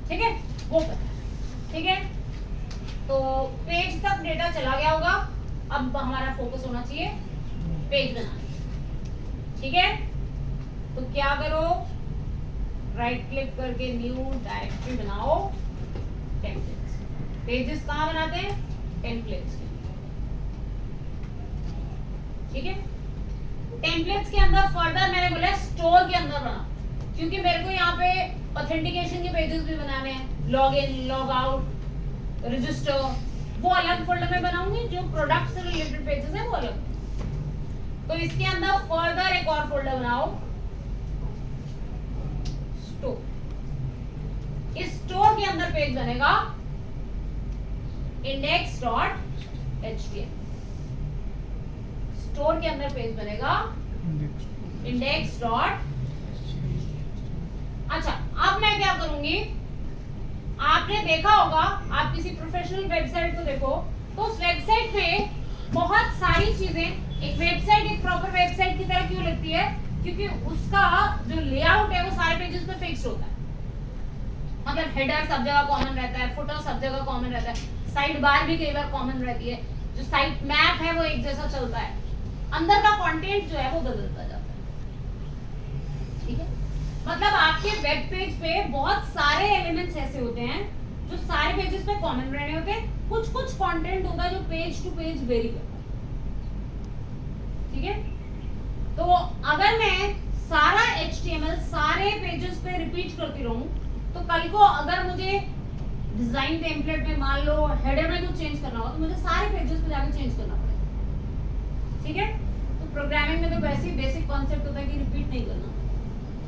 ठीक है, वो पता है। ठीक है, तो पेज तक डेटा चला गया होगा, अब हमारा फोकस होना चाहिए पेज बनाने। ठीक है, तो क्या करो, राइट क्लिक करके न्यू डायरेक्टरी बनाओ, टेम्पलेट्स। पेजेस कहाँ बनाते हैं, टेम्पलेट्स। ठीक है, टेम्पलेट्स के अंदर फर्दर मैंने बोला स्टोर के अंदर बना, क्योंकि मेरे को यहाँ पे ऑथेंटिकेशन के पेजेस भी बनाने हैं, log in, log out, register, वो अलग फोल्डर में बनाऊंगी, जो प्रोडक्ट से रिलेटेड पेजेस है वो अलग। तो इसके अंदर फर्दर एक और फोल्डर बनाओ, स्टोर। इस स्टोर के अंदर पेज बनेगा index.html। स्टोर के अंदर पेज बनेगा index. अच्छा, अब मैं क्या करूंगी, आपने देखा होगा, आप किसी प्रोफेशनल वेबसाइट को देखो तो उस वेबसाइट में बहुत सारी चीजें, एक वेबसाइट एक प्रॉपर वेबसाइट की तरह क्यों लगती है, क्योंकि उसका जो लेआउट है वो सारे पेजेस पे फिक्स्ड होता है। मतलब हेडर सब जगह कॉमन रहता है, फुटर सब जगह कॉमन रहता है, साइड बार भी कई बार कॉमन रहती है, जो साइट मैप है वो एक जैसा चलता है, अंदर का कंटेंट जो है वो बदलता जाता है। ठीक है, मतलब आपके वेब पेज पे बहुत सारे एलिमेंट्स ऐसे होते हैं जो सारे पेजेस पे कॉमन रहने होते हैं, कुछ कुछ कंटेंट होता है जो पेज टू पेज वेरी करता है। ठीक है, तो अगर मैं सारा HTML सारे पेजेस पे रिपीट करती रहूं, तो कल को अगर मुझे डिजाइन टेम्पलेट में मान लो हेडर में कुछ चेंज करना हो, तो मुझे सारे पेजेस पे जाकर चेंज करना पड़ेगा। ठीक है, तो प्रोग्रामिंग में तो वैसे ही बेसिक कॉन्सेप्ट होता है कि रिपीट नहीं करना।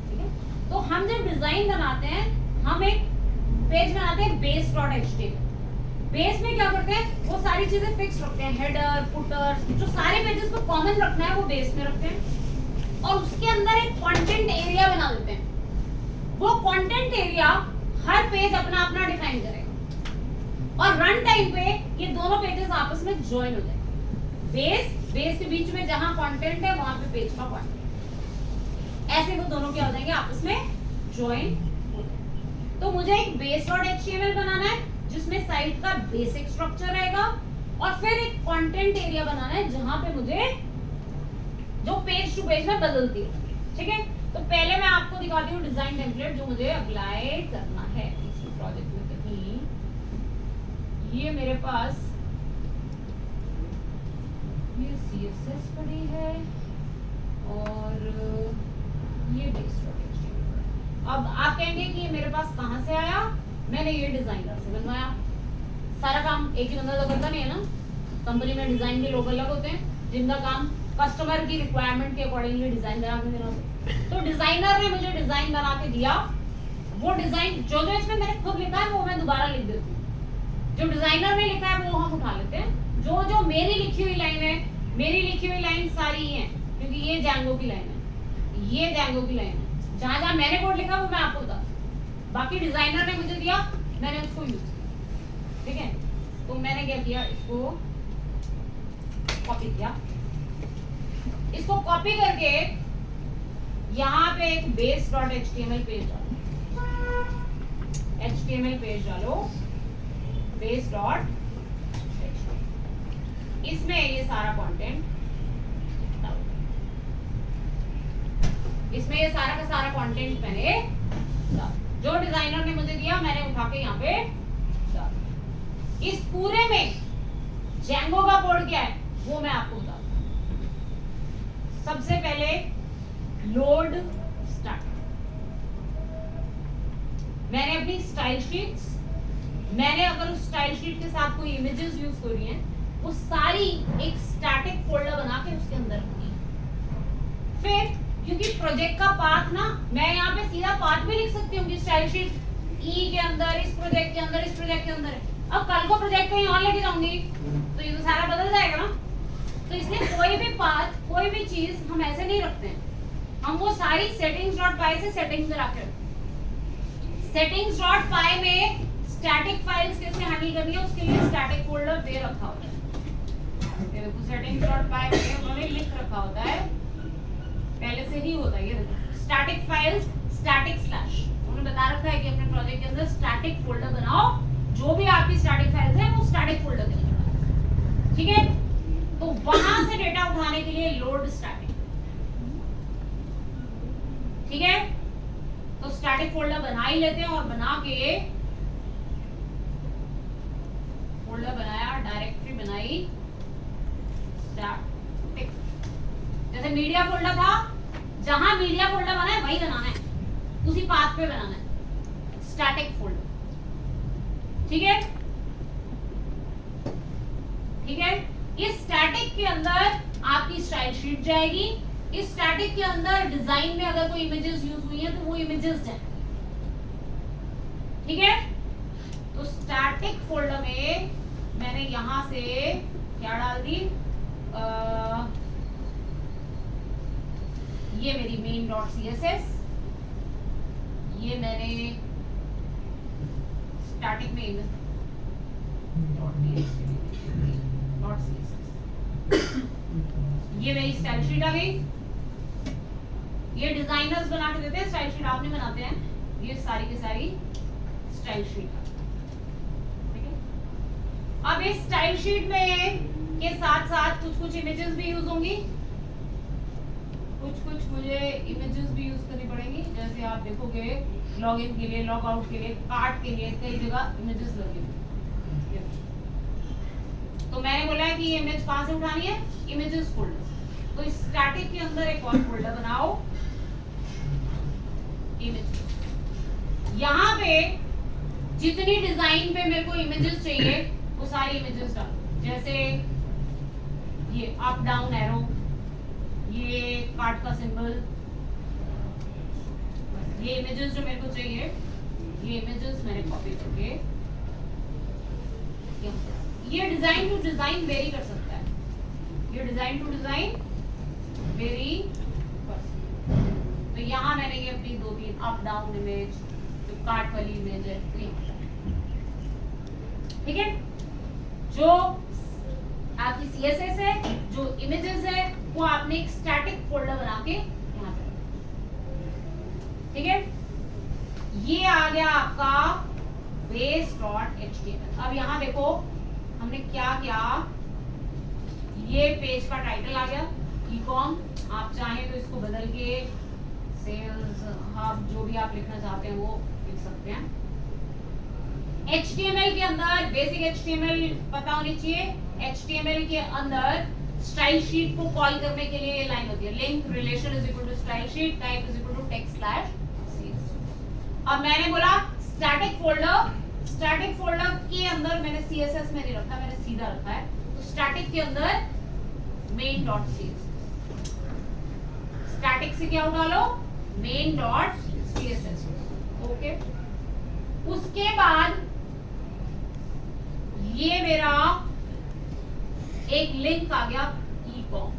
ठीक है, तो हम जब डिजाइन बनाते हैं, हम एक पेज बनाते हैं base.html। बेस में क्या करते हैं, वो सारी चीजें फिक्स रखते हैं, हेडर, फुटर, जो सारे पेजेस को कॉमन रखना है वो बेस में रखते हैं, और उसके अंदर एक कंटेंट एरिया बना देते हैं। वो कंटेंट एरिया हर पेज अपना अपना डिफाइन करेगा, और रन टाइम पे ये दोनों पेजेस आपस में ज्वाइन हो जाएंगे। बेस के बीच में जहां कंटेंट है वहां पे पेज का कंटेंट, ऐसे वो दोनों क्या हो जाएंगे, आपस में ज्वाइन हो जाएंगे। तो मुझे एक base.html बनाना है जिसमें साइट का बेसिक स्ट्रक्चर रहेगा, और फिर एक कंटेंट एरिया बनाना है जहां पे मुझे जो पेज टू पेज में बदलती है। ठीक है, तो पहले मैं आपको दिखाती हूँ डिजाइन टेम्पलेट जो मुझे अप्लाई करना है इस प्रोजेक्ट में। कहीं ये मेरे पास ये CSS पड़ी है और ये base.html। अब आप कहेंगे कि मेरे पास कहां से आया, मैंने ये डिजाइनर से बनवाया। सारा काम एक ही बंदा तो करता नहीं है ना, कंपनी में डिजाइन के लोग अलग होते हैं जिनका काम कस्टमर की रिक्वायरमेंट के अकॉर्डिंगली डिजाइन बना के देना होता है। तो डिजाइनर ने मुझे डिजाइन बना के दिया, वो डिजाइन जो जो इसमें मैंने खुद लिखा है वो मैं दोबारा लिख देती हूँ, जो डिजाइनर ने लिखा है वो हम उठा लेते हैं, जो जो मेरी लिखी हुई लाइन है, मेरी लिखी हुई लाइन सारी ही है, क्योंकि ये जैंगो की लाइन है, ये जैंगो की लाइन है, जहां जहां मैंने कोड लिखा वो मैं आपको बता, बाकी डिजाइनर ने मुझे दिया, मैंने उसको यूज किया। ठीक है, तो मैंने क्या किया, इसको कॉपी किया, इसको कॉपी करके यहाँ पे एक base.html पेज डालो, HTML पेज डालो, base.html, इसमें ये सारा कंटेंट, इसमें ये सारा का सारा कंटेंट मैंने जो डिजाइनर ने मुझे दिया मैंने उठा के यहाँ पे डाल। इस पूरे में Django का कोड क्या है वो मैं आपको बताऊं। सबसे पहले लोड स्टार्ट, मैंने अपनी स्टाइल शीट्स, मैंने अगर उस स्टाइल शीट के साथ कोई इमेजेस यूज कर रही हैं वो सारी एक स्टैटिक फोल्डर बना के उसके अंदर रखी। फिर क्योंकि प्रोजेक्ट का पाथ ना, मैं यहाँ पे सीधा पाथ भी लिख सकती हूँ कि स्टाइल शीट ई के अंदर, इस प्रोजेक्ट के अंदर, इस प्रोजेक्ट के अंदर है। अब कल को प्रोजेक्ट कहीं और लेके जाऊंगी तो ये तो सारा बदल जाएगा ना, तो इसलिए कोई भी पाथ, कोई भी चीज हम ऐसे नहीं रखते हैं, हम वो सारी settings.py से सेटिंग्स में रखते हैं। settings.py में स्टैटिक फाइल्स कैसे हैंडल करनी है उसके लिए स्टैटिक फोल्डर दे रखा होता है। ये देखो settings.py में उन्होंने लिख रखा होता है, पहले से ही होता है, ये देखो स्टैटिक फाइल्स स्टैटिक स्लैश, उन्होंने बता रखा है कि अपने प्रोजेक्ट के अंदर अंदर स्टैटिक फोल्डर बनाओ, जो भी आपकी स्टैटिक फाइल्स हैं वो स्टैटिक फोल्डर के अंदर, ठीक है। तो वहां से डेटा उठाने के लिए लोड स्टैटिक, ठीक है। तो स्टैटिक फोल्डर बना ही लेते हैं और बना के फोल्डर बनाया, डायरेक्टरी बनाई स्टैटिक, जैसे मीडिया फोल्डर था, जहां मीडिया फोल्डर बना है वही बनाना है, उसी पाथ पे बनाना है स्टैटिक फोल्डर, ठीक है, ठीक है। इस स्टैटिक के अंदर आपकी स्टाइल शीट जाएगी, इस स्टैटिक के अंदर डिजाइन में अगर कोई इमेजेस यूज हुई हैं तो वो इमेजेस जाएंगी, ठीक है। तो स्टैटिक फोल्डर में मैंने यहां से क्या डाल दी, ये मेरी मेन डॉट सीएसएस, ये मैंने स्टैटिक में इमेज डॉट सीएसएस, ये मेरी स्टाइल शीट आ गई। ये डिजाइनर्स बना के देते हैं, स्टाइल शीट आप नहीं बनाते हैं, ये सारी की सारी स्टाइल शीट, ठीक है। अब इस स्टाइल शीट में के साथ साथ कुछ कुछ इमेजेस भी यूज होंगी, कुछ मुझे इमेजेस भी यूज करनी पड़ेंगी, जैसे आप देखोगे लॉगिन के लिए, लॉग आउट के लिए, कार्ड के लिए कई जगह इमेजेस लगी हुई। तो मैंने बोला है कि ये इमेज कहां से उठानी है, इमेजेस फोल्डर। तो स्टैटिक के अंदर एक और फोल्डर बनाओ, इमेज। यहां पे जितनी डिजाइन पे मेरे को इमेजेस चाहिए वो सारी इमेजेस डालो, जैसे ये अप डाउन एरो, ये कार्ड का सिंबल, ये इमेजेस जो मेरे को चाहिए, ये इमेजेस मैंने कॉपी करके, ये डिजाइन टू डिजाइन वेरी कर सकता है, ये डिजाइन टू डिजाइन वेरी कर सकता है। तो यहाँ मैंने ये अपनी 2-3 अप डाउन इमेज, जो कार्ड वाली इमेज है, तो ठीक है। जो आपकी सीएसएस है, जो इमेजेस है, वो आपने एक स्टैटिक फोल्डर बना के यहाँ पे, ठीक है। ये आ गया आपका base.html। अब यहाँ देखो हमने क्या किया, ये पेज का टाइटल आ गया ई-कॉम, आप चाहें तो इसको बदल के सेल्स हब, जो भी आप लिखना चाहते हैं वो लिख सकते हैं। HTML के अंदर बेसिक HTML पता होनी चाहिए। HTML के अंदर स्टाइल शीट को कॉल करने के लिए ये लाइन होती है, link relation is equal to style sheet, type is equal to text slash CSS. अब मैंने बोला स्टैटिक फोल्डर, स्टैटिक फोल्डर के अंदर मैंने सीएसएस में नहीं रखा, मैंने सीधा रखा है। तो स्टैटिक के अंदर मेन डॉट सीएसएस, स्टैटिक से क्या उठा लो, मेन डॉट सीएसएस, ओके। उसके बाद ये मेरा एक लिंक आ गया ई-कॉम,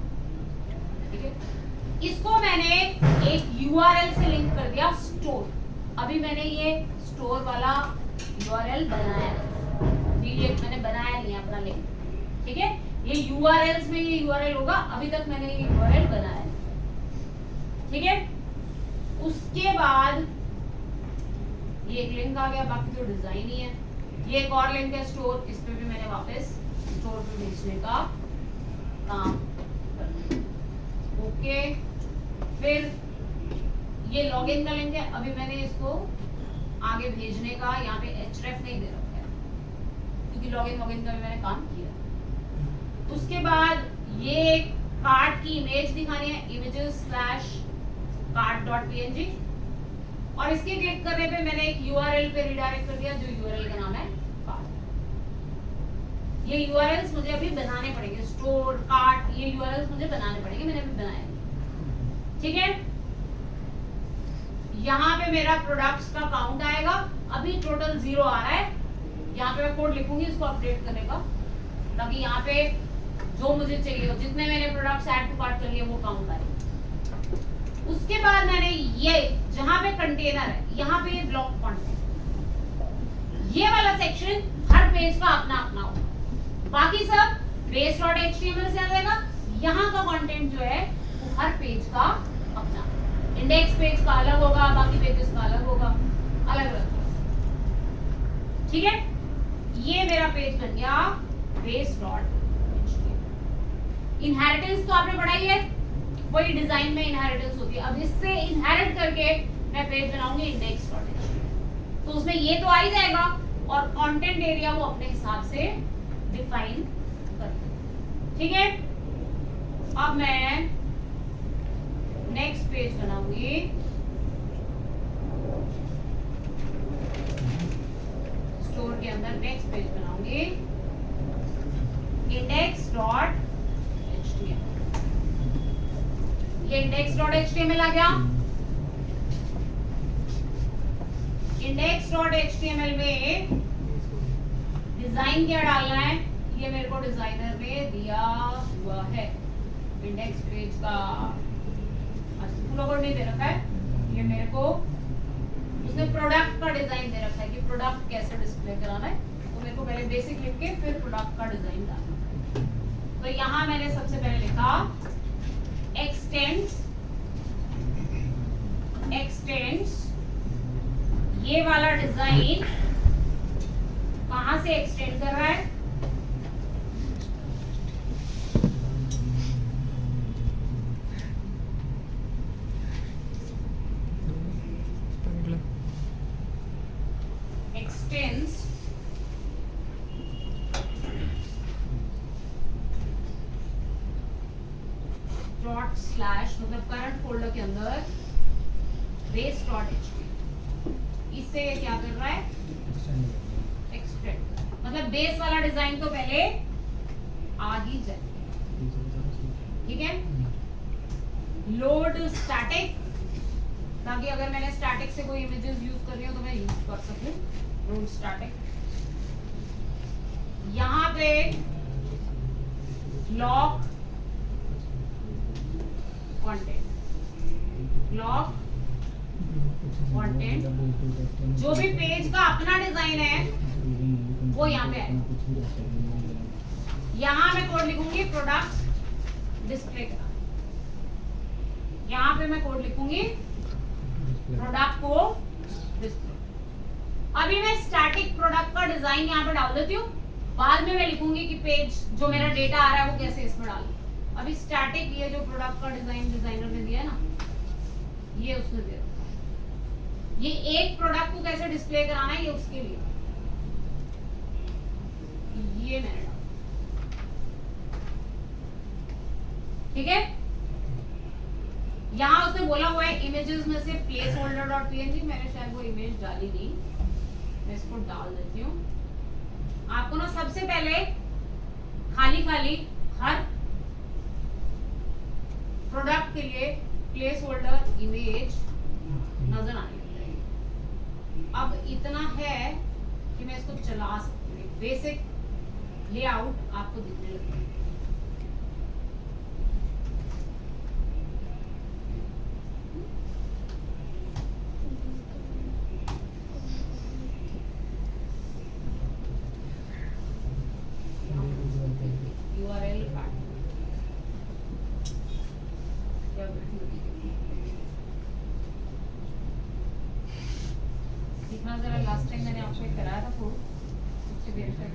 ठीक है। इसको मैंने एक यूआरएल से लिंक कर दिया स्टोर। अभी मैंने ये स्टोर वाला यूआरएल बनाया, ये मैंने बनाया नहीं अपना लिंक, ठीक है। ये यूआरएल्स में ये यूआरएल होगा, अभी तक मैंने ये यूआरएल बनाया, ठीक है। उसके बाद ये एक लिंक आ गया, बाकी तो डिजाइन ही है। ये एक और लिंक है स्टोर, इस पे भी मैंने वापस स्टोर पे भेजने का काम करना, ओके। फिर ये लॉगिन का लिंक है, अभी मैंने इसको आगे भेजने का यहाँ पे href नहीं दे रखा है, क्योंकि लॉगिन का भी मैंने काम किया। उसके बाद ये कार्ड की इमेज दिखानी है, images/card.png, और इसके क्लिक करने पे मैंने एक यूआरएल पे रिडायरेक्ट कर दिया, जो यूआरएल का नाम है कार्ड। ये यूआरएल्स मुझे अभी बनाने पड़ेंगे, स्टोर, कार्ड, ये यूआरएल्स मुझे बनाने पड़ेंगे, मैंने अभी बनाया नहीं, ठीक है। यहाँ पे मेरा प्रोडक्ट्स का काउंट आएगा, अभी टोटल 0 आ रहा है। यहाँ पे मैं कोड लिखूंगी इसको अपडेट करने का, ताकि यहाँ पे जो मुझे चाहिए, जितने मैंने प्रोडक्ट्स ऐड टू कार्ट कर लिए वो काउंट आए। उसके बाद मैंने ये जहां पे कंटेनर है, यहाँ पे ये ब्लॉक कंटेंट, ये वाला सेक्शन हर पेज का अपना अपना होगा, बाकी सब base.html से आ जाएगा। यहाँ का कंटेंट जो है वो हर पेज का अपना, इंडेक्स पेज का अलग होगा, बाकी पेजेस का अलग होगा, अलग अलग। ठीक है, ये मेरा पेज बन गया बेस डॉट। इनहेरिटेंस तो आपने पढ़ाई है, वही डिजाइन में इनहेरिटेंस होती है। अब इससे इनहेरिट करके मैं पेज बनाऊंगी इंडेक्स डॉट एचटीएमएल। तो उसमें ये तो आ ही जाएगा और कंटेंट एरिया वो अपने हिसाब से डिफाइन कर। ठीक है, अब मैं नेक्स्ट पेज बनाऊंगी स्टोर के अंदर। नेक्स्ट पेज बनाऊंगी इंडेक्स डॉट एचटीएमएल। ये इंडेक्स डॉट एचटीएमएल आ गया। इंडेक्स डॉट एचटीएमएल में डिजाइन क्या डालना है, ये मेरे को डिजाइनर ने दिया हुआ है। इंडेक्स पेज का पूरा कोड नहीं दे रखा है, ये मेरे को उसने प्रोडक्ट का डिजाइन दे रखा है कि प्रोडक्ट कैसे डिस्प्ले कराना है। तो मेरे को पहले बेसिक लिख के फिर प्रोडक्ट का डिजाइन डालना। तो यहां मैंने सबसे पहले लिखा एक्सटेंड्स ये वाला डिजाइन कहां से एक्सटेंड कर रहा है, एक्सटेंड्स डॉट स्लैश मतलब करंट फोल्डर के अंदर बेस डॉट एचटीएमएल। इससे ये क्या कर रहा है, एक्सटेंड। मतलब बेस वाला डिजाइन तो पहले आ ही जाए। ठीक है, लोड स्टैटिक, ताकि अगर मैंने स्टैटिक से कोई इमेजेस यूज कर रही हूं तो मैं यूज कर सकूं। लोड स्टैटिक, यहां पे लॉक कंटेंट, लॉक कंटेंट, जो भी पेज का अपना डिजाइन है वो यहाँ पे है। यहाँ मैं कोड लिखूंगी प्रोडक्ट डिस्प्ले का, यहाँ पे मैं कोड लिखूंगी प्रोडक्ट को डिस्प्ले। अभी मैं स्टैटिक प्रोडक्ट का डिजाइन यहाँ पे डाल देती हूँ, बाद में मैं लिखूंगी कि पेज जो मेरा डेटा आ रहा है वो कैसे इसमें डालूं। अभी स्टैटिक ये जो प्रोडक्ट का डिजाइन डिजाइनर ने दिया है ना, ये उसने दिया। ये एक प्रोडक्ट को कैसे डिस्प्ले कराना है ये उसके लिए ये मैंने डाला। ठीक है, यहां उसने बोला हुआ है इमेजेस में से प्लेस होल्डर डॉट पीएनजी, मैंने शायद वो इमेज डाली नहीं, मैं इसको डाल देती हूँ। आपको ना सबसे पहले खाली खाली हर प्रोडक्ट के लिए प्लेस होल्डर इमेज नजर आने लग जाएगी। अब इतना है कि मैं इसको चला सकती हूँ, बेसिक लेआउट आपको दिखने लगेगा। लास्ट टाइम मैंने आपको एक कराया था कोड, उससे verify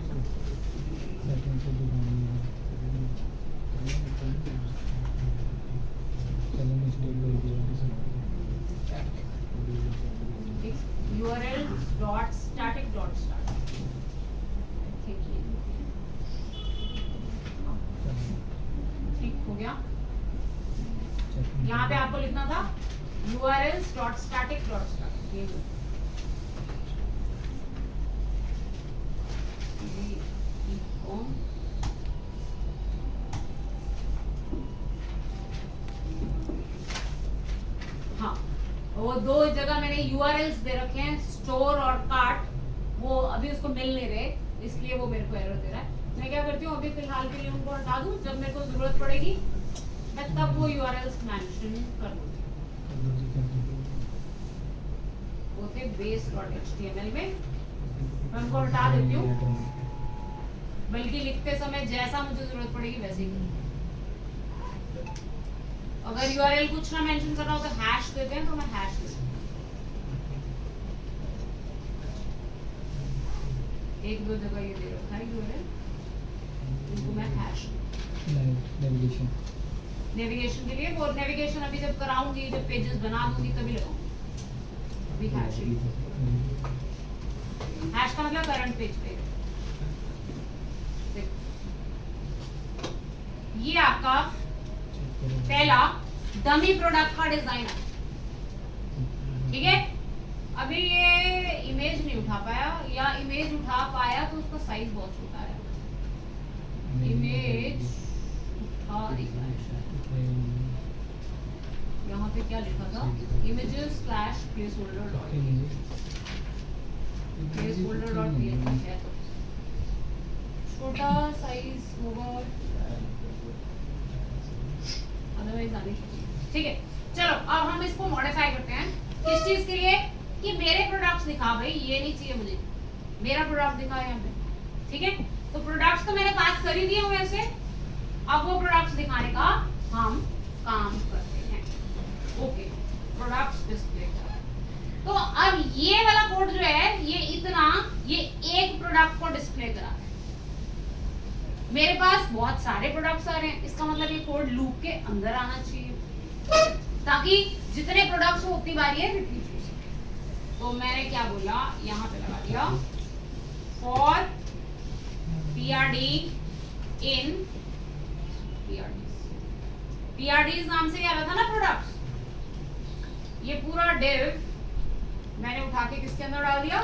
URL dot static dot start. ठीक हो गया। यहाँ पे आपको लिखना था URL dot static dot start. हाँ, वो दो जगह मैंने URLs दे रखे हैं, स्टोर और कार्ट, वो अभी उसको मिल नहीं रहे, इसलिए वो मेरे को एरर दे रहा है। मैं क्या करती हूँ, अभी फिलहाल के लिए उनको हटा दूँ, जब मेरे को जरूरत पड़ेगी मैं तब वो URLs मेंशन कर दूँगी। वो थे base.html में, मैं उनको हटा देती हूँ, बल्कि लिखते समय जैसा मुझे जरूरत पड़ेगी वैसे ही। अगर URL कुछ ना मेंशन करना हो तो हैश देते हैं, तो मैं हैश देती हूँ। एक दो जगह ये दे रखा है इनको मैं हैश नेविगेशन के लिए, और नेविगेशन अभी जब कराऊंगी, जब पेजेस बना दूंगी तभी लगाऊंगी। अभी हैश का मतलब करंट पेज पे। ये आपका पहला डमी प्रोडक्ट का डिजाइन है, ठीक है। अभी ये इमेज नहीं उठा पाया, या इमेज उठा पाया तो उसका साइज बहुत छोटा है। इमेज यहाँ पे क्या लिखा था, images/placeholder.png है, तो छोटा साइज होगा, अदरवाइज आने चाहिए, ठीक है। चलो अब हम इसको मॉडिफाई करते हैं, किस चीज के लिए, कि मेरे प्रोडक्ट्स दिखा, भाई ये नहीं चाहिए मुझे, मेरा प्रोडक्ट दिखा यहाँ पे, ठीक है। तो प्रोडक्ट्स तो मैंने पास कर ही दिए हुए से, अब वो प्रोडक्ट्स दिखाने का हम काम करते हैं। ओके, प्रोडक्ट्स डिस्प्ले कर। तो अब ये वाला कोड जो है, ये इतना, ये एक प्रोडक्ट को डिस्प्ले करा है। मेरे पास बहुत सारे प्रोडक्ट्स आ रहे हैं, इसका मतलब ये कोड लूप के अंदर आना चाहिए, ताकि जितने प्रोडक्ट्स हो उतनी बार ये रिपीट हो सके। तो मैंने क्या बोला, यहाँ पे लगा दिया फॉर PRD इन PRDs नाम से क्या था ना प्रोडक्ट्स, ये पूरा डिव मैंने उठा के किसके अंदर डाल दिया,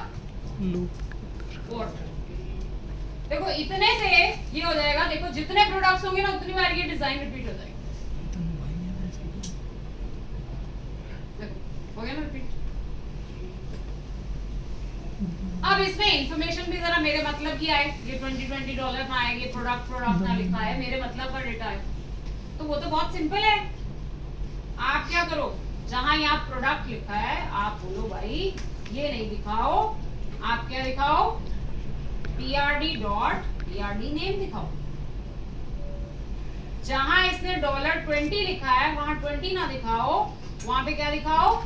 लूप। और देखो इतने से ये हो जाएगा, देखो जितने प्रोडक्ट्स होंगे ना उतनी बार ये डिजाइन रिपीट हो जाएगा। देखो हो गया ना रिपीट। अब इसमें इंफॉर्मेशन भी जरा मेरे मतलब की आए, ये $20 ना आए, ये प्रोडक्ट ना लिखा है, मेरे मतलब का डेटा है, तो वो तो बहुत सिंपल है। आप क्या करो, जहां यहाँ प्रोडक्ट लिखा है आप बोलो भाई ये नहीं दिखाओ, आप क्या दिखाओ, PRD नेम दिखाओ। जहां इसने $20 लिखा है वहां 20 ना दिखाओ, वहां पे क्या दिखाओ,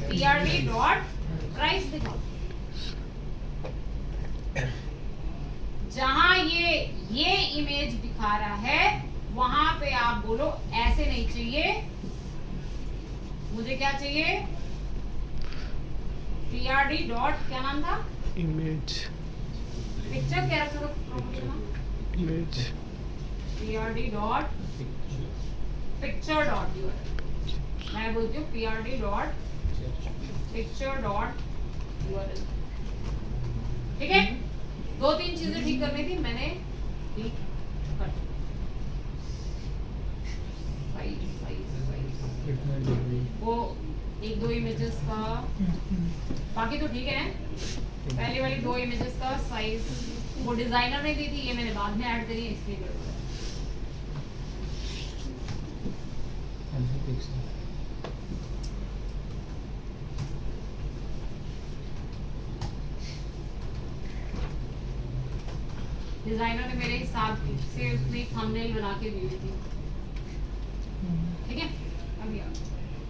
PRD.प्राइस दिखाओ। जहां ये इमेज दिखा रहा है वहां पे आप बोलो ऐसे नहीं चाहिए, मुझे क्या चाहिए, PRD क्या नाम था, इमेज, पिक्चर क्या रखा था, इमेज PRD.picture.url, मैं बोलती हूँ PRD.picture.url, ठीक है। दो तीन चीजें ठीक करनी थी, मैंने ठीक कर दी। वो एक दो इमेजेस का, बाकी तो ठीक है। पहले वाली दो इमेजेस का साइज वो डिजाइनर ने दी थी, ये मैंने बाद में ऐड करी है, इसलिए गड़बड़ है। डिजाइनर ने मेरे हिसाब से उसने थंबनेल बना के दी थी, ठीक है। अभी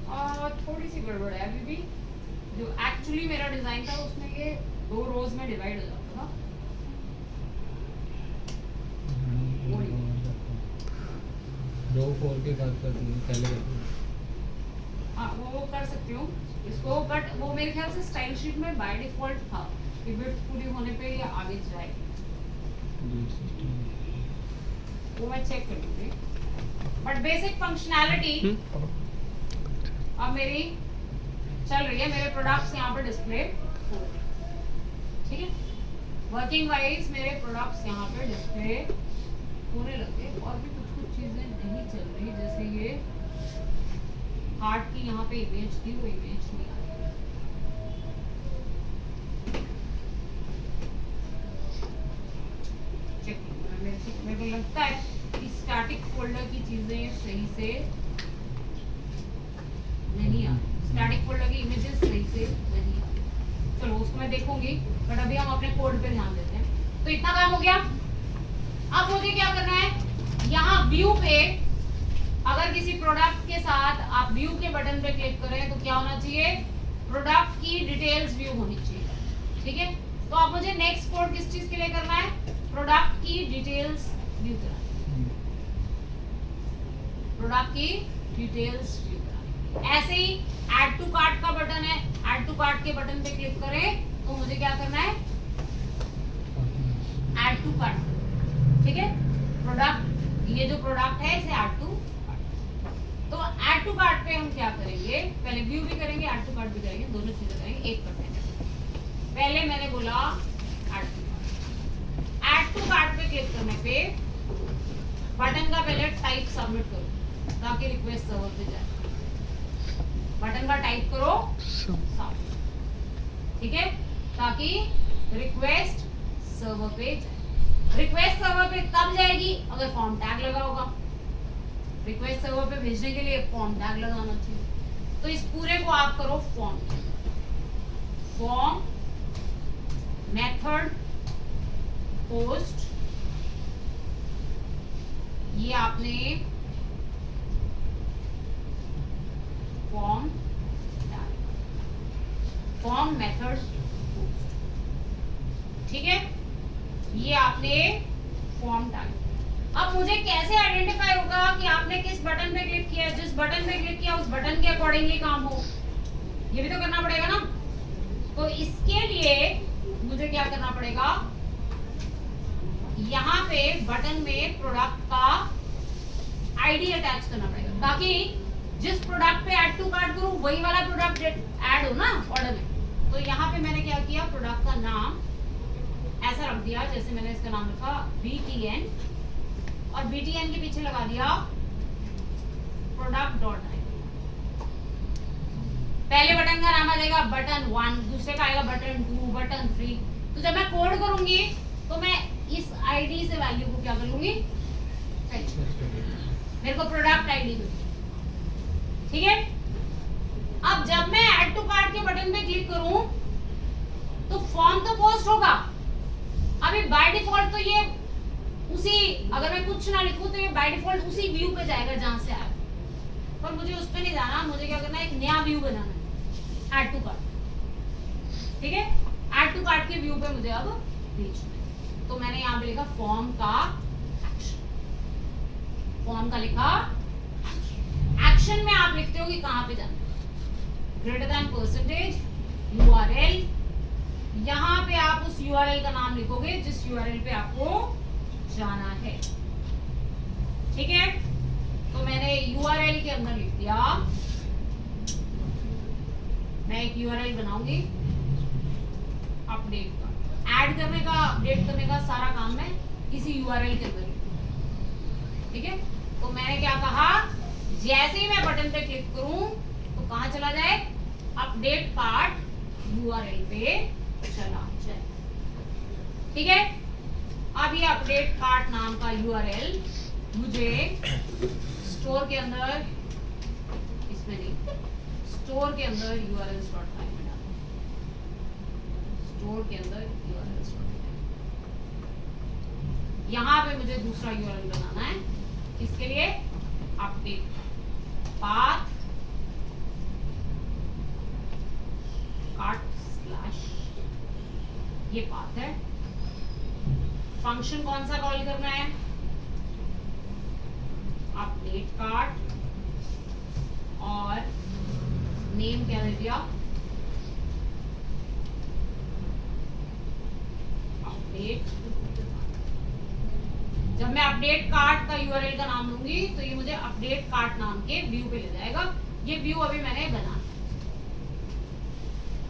और थोड़ी सी गड़बड़ है अभी भी, जो एक्चुअली मेरा डिजाइन था उसमें ये 2 रोज में डिवाइड हो जाता था। रो 4 के साथ करती हूँ, पहले करती हूँ। हाँ वो कर सकती हूँ इसको, बट वो मेरे ख्याल से स्टाइल शीट में बाय डिफॉल्ट था कि विड्थ पूरी होने पे ये आगे जाएगी, वो मैं चेक कर लूंगी। बट बेसिक फंक्शनैलिटी अब मेरी चल रही है, मेरे प्रोडक्ट्स यहाँ पर डिस्प्ले हो रहे हैं, ठीक है। वर्किंग वाइज मेरे प्रोडक्ट्स यहाँ पे डिस्प्ले होने लगे, और भी कुछ चीजें नहीं चल रही, जैसे ये हार्ट की यहाँ पे इमेज थी, वो इमेज नहीं आ रही। चेक मेरे को लगता है कि स्टैटिक फोल्डर की चीजें सही से नहीं आ रही, स्टैटिक फोल्डर की इमेजेस सही से नहीं आ रही। चलो उसको मैं देखूंगी, बट अभी हम अपने कोड पे ध्यान देते हैं। तो इतना काम हो गया। अब मुझे क्या करना है, यहाँ व्यू पे अगर किसी प्रोडक्ट के साथ आप व्यू के बटन पे क्लिक करें तो क्या होना चाहिए, प्रोडक्ट की डिटेल्स व्यू होनी चाहिए, ठीक है। तो अब मुझे नेक्स्ट कोड किस चीज के लिए करना है, प्रोडक्ट की डिटेल्स व्यू करना, प्रोडक्ट की डिटेल्स व्यू करना। ऐसे ही ऐड टू कार्ट का बटन है, ऐड टू कार्ट के बटन पे क्लिक करें तो मुझे क्या करना है, ऐड टू कार्ट, ठीक है। प्रोडक्ट, ये जो प्रोडक्ट है इसे ऐड टू कार्ट। तो ऐड टू कार्ट पे हम क्या करेंगे, पहले व्यू भी करेंगे, ऐड टू कार्ट भी करेंगे, दोनों चीजें करेंगे एक करते हैं। पहले मैंने बोला add to cart, add to cart पे क्लिक करने पे बटन का पहले टाइप सबमिट करो ताकि रिक्वेस्ट सर्वर पे जाए। बटन का टाइप करो सबमिट, ठीक है, ताकि रिक्वेस्ट सर्वर पे जाए। रिक्वेस्ट सर्वर पे तब जाएगी अगर फॉर्म टैग लगा होगा। रिक्वेस्ट सर्वर पे भेजने के लिए फॉर्म टैग लगाना चाहिए। तो इस पूरे को आप करो फॉर्म, फॉर्म मेथड पोस्ट, ये आपने फॉर्म फॉर्म मेथड पोस्ट, ठीक है, ये आपने फॉर्म डाला। अब मुझे कैसे आइडेंटिफाई होगा कि आपने किस बटन पे क्लिक किया, जिस बटन पे क्लिक किया उस बटन के अकॉर्डिंगली काम हो, ये भी तो करना पड़ेगा ना। तो इसके लिए मुझे क्या करना पड़ेगा, यहाँ पे बटन में प्रोडक्ट का आईडी अटैच करना पड़ेगा ताकि जिस प्रोडक्ट पे ऐड टू कार्ट करूं वही वाला प्रोडक्ट ऐड हो ना ऑर्डर में। तो यहाँ पे मैंने क्या किया, प्रोडक्ट का नाम ऐसा रख दिया, जैसे मैंने इसका नाम रखा BTN और BTN के पीछे लगा दिया प्रोडक्ट डॉट आई। पहले बटन का नाम आ जाएगा बटन 1, दूसरे का आएगा बटन 2, बटन 3। तो जब मैं कोड करूंगी तो मैं इस आईडी से वैल्यू को क्या करूंगी, मेरे को प्रोडक्ट आईडी मिलेगी, ठीक है। अब जब मैं ऐड टू कार्ट के बटन पे क्लिक करूं तो फॉर्म तो पोस्ट होगा। अभी बाय डिफॉल्ट तो ये उसी, अगर मैं कुछ ना लिखूं तो ये बाय डिफॉल्ट उसी व्यू पे जाएगा जहां से आया, पर मुझे उस पे नहीं जाना। मुझे क्या करना है, एक नया व्यू बनाना है ऐड टू कार्ट, ठीक है। ऐड टू कार्ट के व्यू पे मुझे अब भेजना है। तो मैंने यहाँ पे लिखा फॉर्म का एक्शन, फॉर्म का लिखा एक्शन में आप लिखते हो कि कहां पे जाना है, ग्रेटर देन परसेंटेज URL, यहां पे आप उस URL का नाम लिखोगे जिस URL पे आपको जाना है, ठीक है। तो मैंने URL के अंदर लिख दिया, मैं एक URL बनाऊंगी अपडेट का, ऐड करने का अपडेट करने का सारा काम मैं इसी URL के अंदर लिखूंगी, ठीक है। तो मैंने क्या कहा, जैसे ही मैं बटन पे क्लिक करूं तो कहां चला जाए, अपडेट कार्ट URL पे चला जाए, ठीक है। अब ये अपडेट कार्ट नाम का URL मुझे स्टोर के अंदर, इसमें नहीं, स्टोर के अंदर urls.py में डालना, स्टोर के अंदर urls.py, यहां पे मुझे दूसरा URL बनाना है, किसके लिए, अपडेट पाथ कार्ट स्लैश, ये पाथ है। फंक्शन कौन सा कॉल करना है, अपडेट कार्ट, और नेम क्या दे दिया, अपडेट। जब मैं अपडेट कार्ट का URL का नाम लूंगी तो ये मुझे अपडेट कार्ट नाम के व्यू पे ले जाएगा। ये व्यू अभी मैंने बना,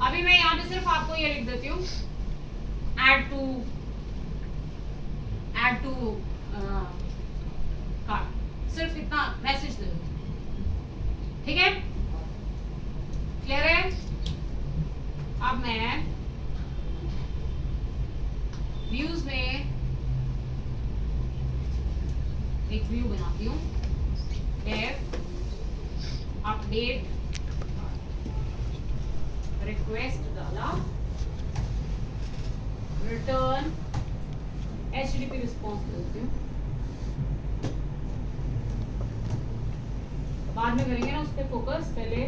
अभी मैं यहाँ पे सिर्फ आपको ये लिख देती हूँ, ऐड टू कार्ट, सिर्फ इतना मैसेज दे दो, ठीक है, क्लियर है। अब मैं व्यूज में एक व्यू बनाती हूँ, अपडेट रिक्वेस्ट डाला, रिटर्न HTTP रिस्पॉन्स देती हूँ, बाद में करेंगे ना उस पर फोकस, पहले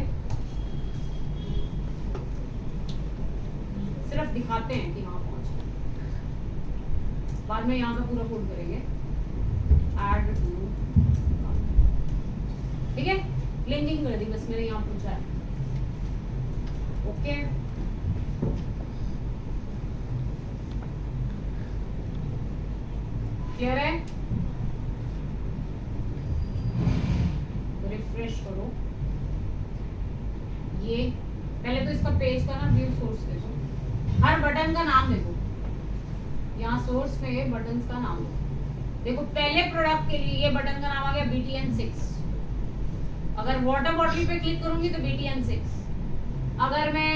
सिर्फ दिखाते हैं कि वहां पहुंच बाद में यहाँ पे पूरा कोड करेंगे ऐड टू, ठीक है, लिंकिंग कर दी बस, मैंने यहाँ पूछा है। ओके क्लियर है? रिफ्रेश करो। ये पहले तो इसका पेज का ना व्यू सोर्स देखो, हर बटन का नाम देखो, यहाँ सोर्स पे बटन का नाम देखो। पहले प्रोडक्ट के लिए ये बटन का नाम आ गया BTN6। अगर वाटर बॉटल पे क्लिक करूंगी तो BTN6, अगर मैं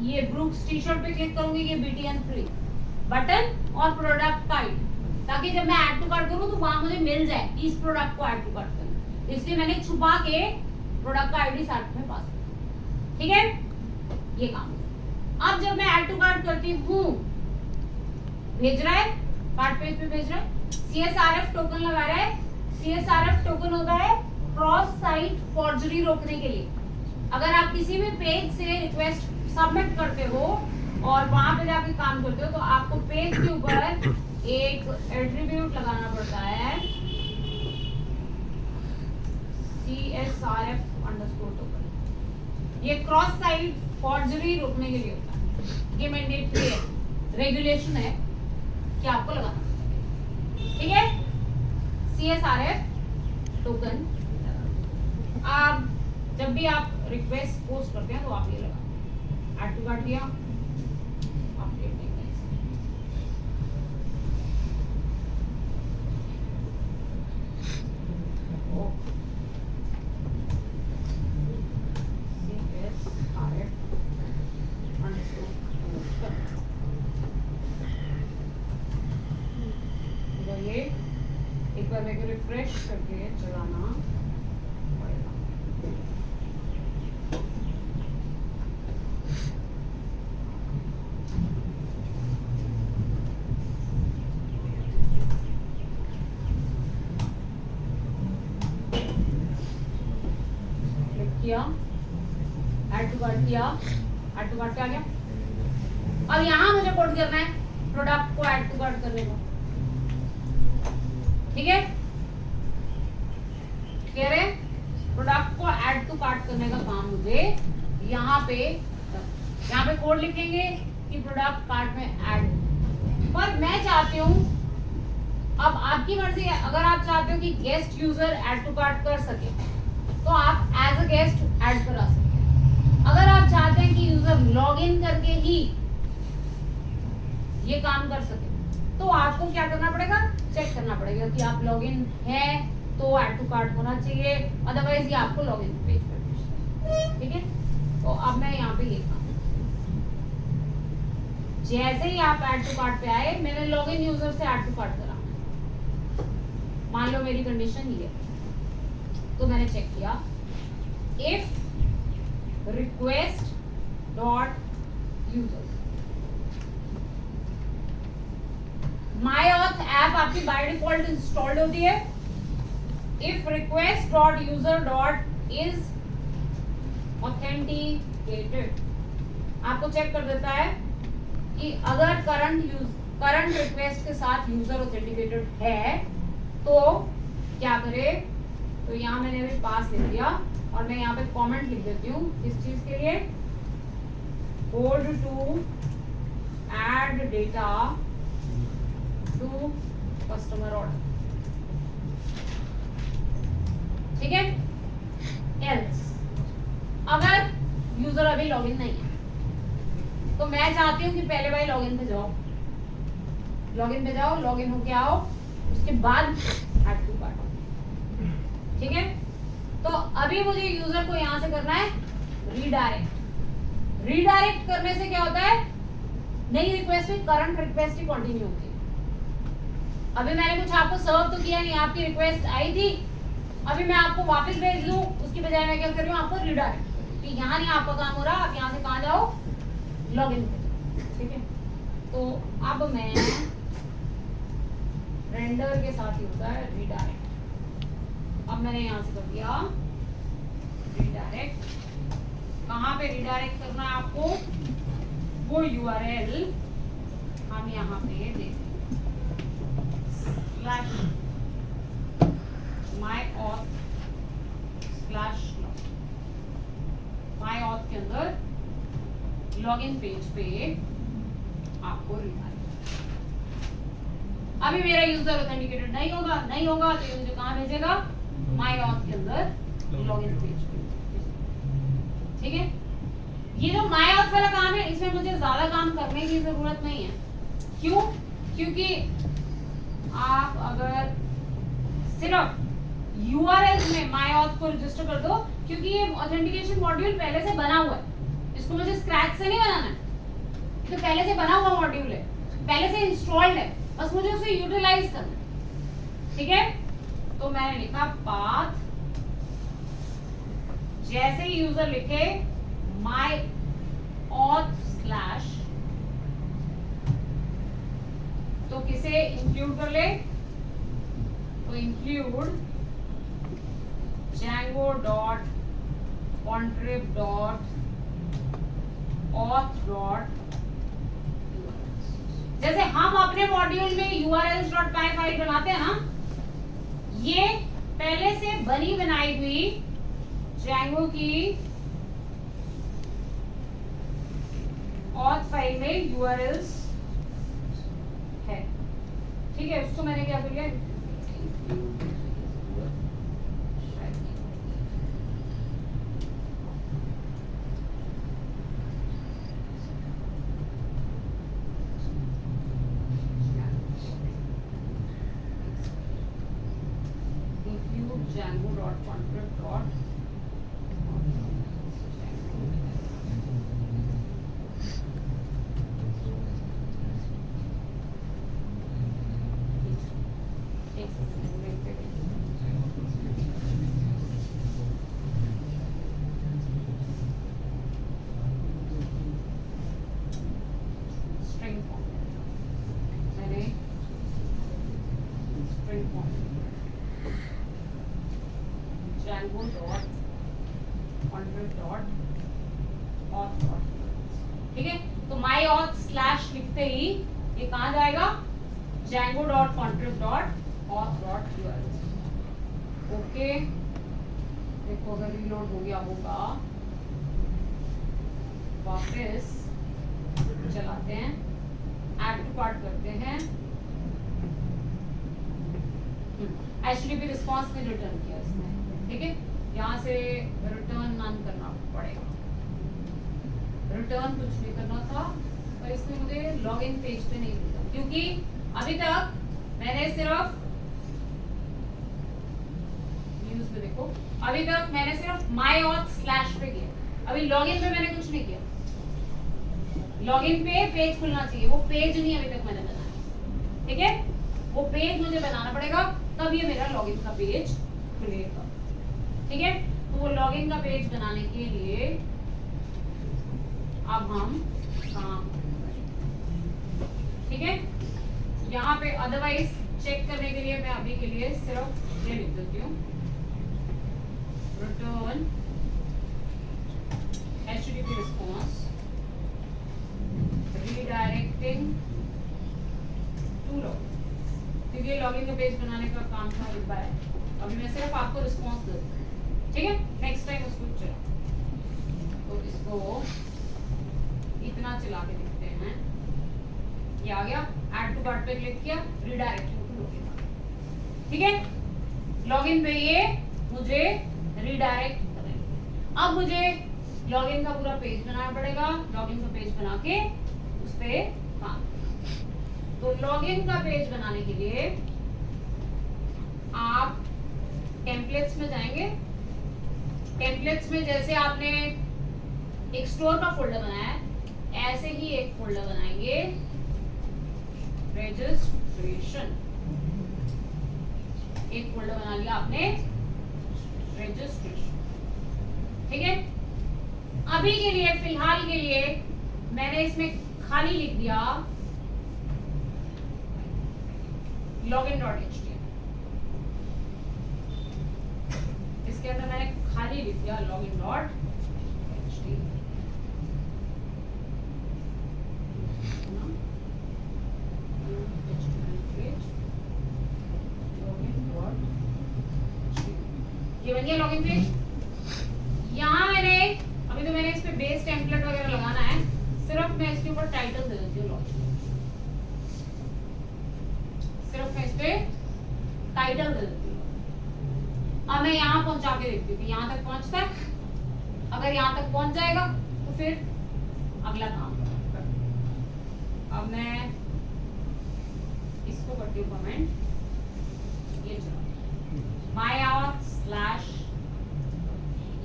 ये ब्रूक्स टी शर्ट पे क्लिक करूंगी ये BTN3 बटन और प्रोडक्ट का आईडी, ताकि जब मैं ऐड टू कार्ट करूं तो वहां मुझे मिल जाए इस प्रोडक्ट को ऐड टू कार्ट करना। इसलिए मैंने छुपा के प्रोडक्ट का आईडी साथ में पास किया, ठीक है, ये काम। अब जब मैं ऐड टू कार्ट करती हूँ, भेज रहा है कार्ट पेज पे, भेज रहा है, CSRF टोकन लगा रहा है। CSRF टोकन होता है क्रॉस साइट फॉर्जरी रोकने के लिए। अगर आप किसी भी पेज से रिक्वेस्ट सबमिट करते हो और वहां पे जाके काम करते हो तो आपको पेज के ऊपर एक एट्रीब्यूट लगाना पड़ता है, CSRF टोकन। ये क्रॉस साइट फॉर्जरी रोकने के लिए होता है, ये मैंडेटरी है, रेगुलेशन है कि आपको लगाना, ठीक है, CSRF टोकन। आप जब भी आप रिक्वेस्ट पोस्ट करते हैं तो आप ये लगा, ऐड टू कार्ट दिया, अपडेट नहीं करें। ये एक बार मेरे को रिफ्रेश करके चलाना पड़ेगा। क्लिक किया, ऐड टू कार्ट किया, ऐड टू कार्ट पे आ गया। अब यहाँ मुझे कोड करना है प्रोडक्ट को ऐड टू कार्ट करने को, ठीक है, क्लियर है? प्रोडक्ट को ऐड टू कार्ट करने का काम मुझे यहाँ पे कोड लिखेंगे कि प्रोडक्ट कार्ट में ऐड। पर मैं चाहती हूँ, अब आपकी मर्जी है, अगर आप चाहते हो कि guest user add to cart कर सके तो आप एज अ गेस्ट ऐड करा सकते। अगर आप चाहते हैं कि यूजर लॉग इन करके ही ये काम कर सके तो आपको क्या करना पड़ेगा, चेक करना पड़ेगा कि आप लॉगिन है तो ऐड टू कार्ट होना चाहिए, अदरवाइज ये आपको लॉगिन पेज पर भेजेगा, ठीक है। तो अब मैं यहाँ पे ये काम, जैसे ही आप ऐड टू कार्ट पे आए, मैंने लॉगिन यूजर से ऐड टू कार्ट करा, मान लो मेरी कंडीशन ये है, तो मैंने चेक किया if request dot user, my auth app आपकी बाय डिफॉल्ट इंस्टॉल्ड होती है। If request dot user dot is authenticated, आपको चेक कर देता है कि अगर करंट रिक्वेस्ट के साथ यूजर ऑथेंटिकेटेड है तो क्या करे। तो यहाँ मैंने अभी पास लिख दिया और मैं यहाँ पे कमेंट लिख देती हूँ किस चीज के लिए, code to add data to customer order, ठीक है। एल्स, अगर यूजर अभी लॉगिन नहीं है तो मैं चाहती हूँ कि पहले भाई लॉगिन पे जाओ, लॉगिन पे जाओ, लॉगिन होके आओ, उसके बाद ऐड टू कार्ट, ठीक है। तो अभी मुझे यूजर को यहाँ से करना है रीडायरेक्ट। रीडायरेक्ट करने से क्या होता है, नई रिक्वेस्ट में करंट रिक्वेस्ट ही कंटिन्यू होती है। अभी मैंने कुछ आपको सर्व तो किया नहीं, आपकी रिक्वेस्ट आई थी, अभी मैं आपको वापस भेज दूं, उसकी बजाय मैं क्या कर रही हूँ, आपको रीडायरेक्ट कर रही हूँ। यहाँ नहीं आपका काम हो रहा, आप यहाँ से कहाँ जाओ, लॉगिन पे, ठीक है। तो अब मैं रेंडर के साथ ही होता है रीडायरेक्ट। अब मैंने यहाँ से कर दिया रीडायरेक्ट। कहाँ पे रीडायरेक्ट करना है आपको, वो URL हम यहाँ पे देते हैं, स्लैश माई ऑथ स्लैश माई ऑथ के अंदर लॉगिन पेज पे आपको रिमाइंड। अभी मेरा यूजर ऑथेंटिकेटेड नहीं होगा तो ये मुझे कहां भेजेगा? माई ऑथ के अंदर लॉगिन पेज पे। ठीक है, ये जो माई ऑथ वाला काम है इसमें मुझे ज्यादा काम करने की जरूरत नहीं है। क्यों? क्योंकि आप अगर सिर्फ URLs में माई ऑथ को रजिस्टर कर दो, क्योंकि ये ऑथेंटिकेशन मॉड्यूल पहले से बना हुआ है, इसको मुझे स्क्रैच से नहीं बनाना है, तो पहले से बना हुआ मॉड्यूल है, पहले से इंस्टॉल्ड है, बस मुझे उसे यूटिलाइज करना है। ठीक है, तो मैंने लिखा पाथ, जैसे ही यूजर लिखे माई ऑथ स्लैश, तो किसे इंक्लूड कर ले? तो include Django dot contrib dot auth dot, जैसे हम अपने मॉड्यूल में urls dot py फाइल बनाते हैं ना, ये पहले से बनी बनाई हुई Django की auth फाइल में urls है। ठीक है, उसको मैंने क्या कर लिया? Django dot contrib dot string form, मैंने string form Django dot contrib dot auth dot, ठीक है। तो my auth स्लैश लिखते ही ये कहाँ जाएगा? Django dot contrib dot auth dot urls। Okay, देखो अगर रीलोड हो गया होगा, वापस चलाते हैं, ऐड टू कार्ट करते हैं, HTTP रिस्पॉन्स में रिटर्न किया इसने। ठीक है, यहाँ से रिटर्न नन करना पड़ेगा, रिटर्न कुछ नहीं करना था, पर इसने मुझे लॉगिन पेज पे नहीं दिया, क्योंकि अभी तक मैंने सिर्फ न्यूज़ पे देखो, अभी तक मैंने सिर्फ माई ऑथ स्लैश पे किया, अभी लॉगिन पे मैंने कुछ नहीं किया। लॉगिन पे पेज खुलना चाहिए, वो पेज नहीं अभी तक मैंने बनाया। ठीक है, वो पेज मुझे बनाना पड़ेगा, तब ये मेरा लॉगिन का पेज खुलेगा। ठीक है, तो वो लॉगिन का पेज बनाने के लिए अब हम काम करेंगे। ठीक है, यहाँ पे अदरवाइज चेक करने के लिए मैं अभी के लिए सिर्फ ये लिख देती हूँ, return HTTP response redirecting to login, क्योंकि ये लॉगिन का पेज बनाने का काम था एक बार, अभी मैं सिर्फ आपको रिस्पॉन्स दे दूँ। ठीक है, नेक्स्ट टाइम उसको चला, तो इसको इतना चला के देखते हैं, ये आ गया, ऐड टू कार्ट पे क्लिक किया, रीडायरेक्टिंग टू लॉगिन। ठीक है, लॉगिन पे ये मुझे रीडायरेक्ट करेंगे। अब मुझे लॉगिन का पूरा पेज बनाना पड़ेगा, लॉगिन का पेज बना के उस पे काम। तो लॉगिन का पेज बनाने के लिए आप टेम्पलेट्स में जाएंगे, टेम्पलेट्स में जैसे आपने एक स्टोर का फोल्डर बनाया है, ऐसे ही एक फोल्डर बनाएंगे, रजिस्ट्रेशन, एक फोल्डर बना लिया आपने रजिस्ट्रेशन। ठीक है, अभी के लिए फिलहाल के लिए मैंने इसमें खाली लिख दिया login.html, इसके अंदर मैंने खाली लिख दिया login.html। बन गया लॉगिन पेज। यहाँ मैंने अभी तो मैंने इस पे बेस टेम्पलेट वगैरह लगाना है, सिर्फ मैं इसके ऊपर टाइटल दे देती हूँ लॉगिन, सिर्फ मैं इस पे टाइटल दे देती हूँ। अब मैं यहाँ पहुंचा के देखती हूँ कि यहाँ तक पहुंचता है। अगर यहाँ तक पहुंच जाएगा तो फिर अगला काम करते हैं। अब मैं इसको करती हूँ कमेंट, ये चलो myauth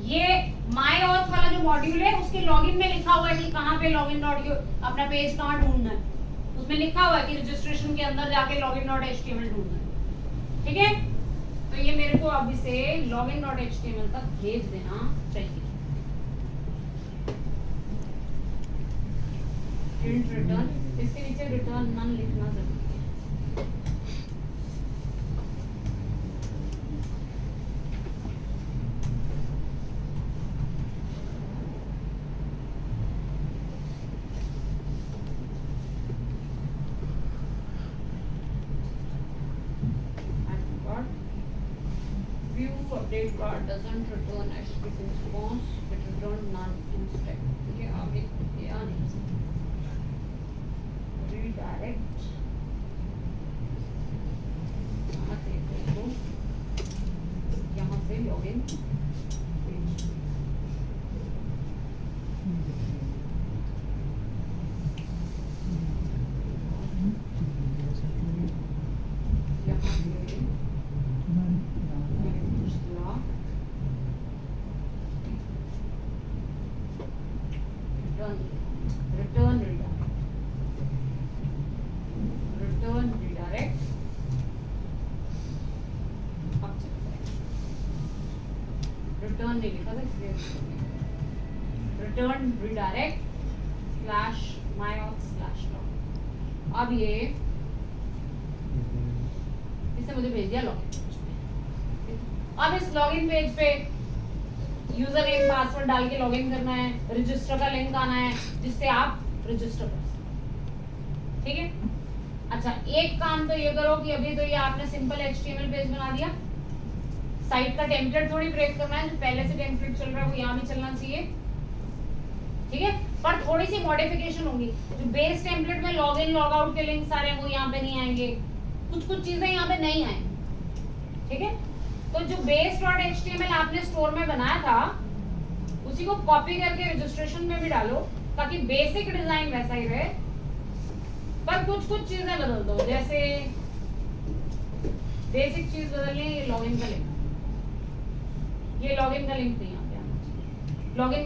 ये myauth वाला जो मॉड्यूल है उसके लॉगिन में लिखा हुआ है कि कहाँ पे लॉगिन डॉट अपना पेज कहाँ ढूंढना है, उसमें लिखा हुआ है कि रजिस्ट्रेशन के अंदर जाके लॉगिन डॉट एचटीएमएल ढूंढना है। ठीक है, तो ये मेरे को अभी से लॉगिन डॉट एचटीएमएल तक भेज देना चाहिए। प्रिंट रिटर्न, इसके नीचे रिटर्न नन लिखना जरूरी है। View update bar doesn't return HTTP response, it returns none instead. ठीक है, अब ये आने redirect यहाँ से login पेज यहाँ से return redirect अब चलते हैं। return नहीं लिखा था इसलिए return redirect /myauth/log। अब ये इसने मुझे भेज दिया लॉगिन। अब इस लॉगिन पेज पे यूजर नेम पासवर्ड डाल के लॉगिन करना है, रजिस्टर का लिंक आना है जिससे आप रजिस्टर कर सकते। ठीक है, अच्छा एक काम तो ये करो कि अभी तो ये आपने सिंपल एचटीएमएल पेज बना दिया, साइट का टेम्पलेट थोड़ी ब्रेक करना है, जो पहले से टेम्पलेट चल रहा है वो यहाँ भी चलना चाहिए। ठीक है, पर थोड़ी सी मॉडिफिकेशन होगी। जो बेस टेम्पलेट में लॉग इन लॉग आउट के लिंक सारे वो यहाँ पे नहीं आएंगे, कुछ चीजें यहाँ पे नहीं आएंगी। ठीक है, तो जो base.html आपने स्टोर में बनाया था उसी को कॉपी करके रजिस्ट्रेशन में भी डालो ताकि बेसिक डिजाइन वैसा ही रहे, पर कुछ चीजें बदल दो। जैसे बेसिक चीज बदलनी है, ये लॉगिन का लिंक नहीं आ गया, लॉगिन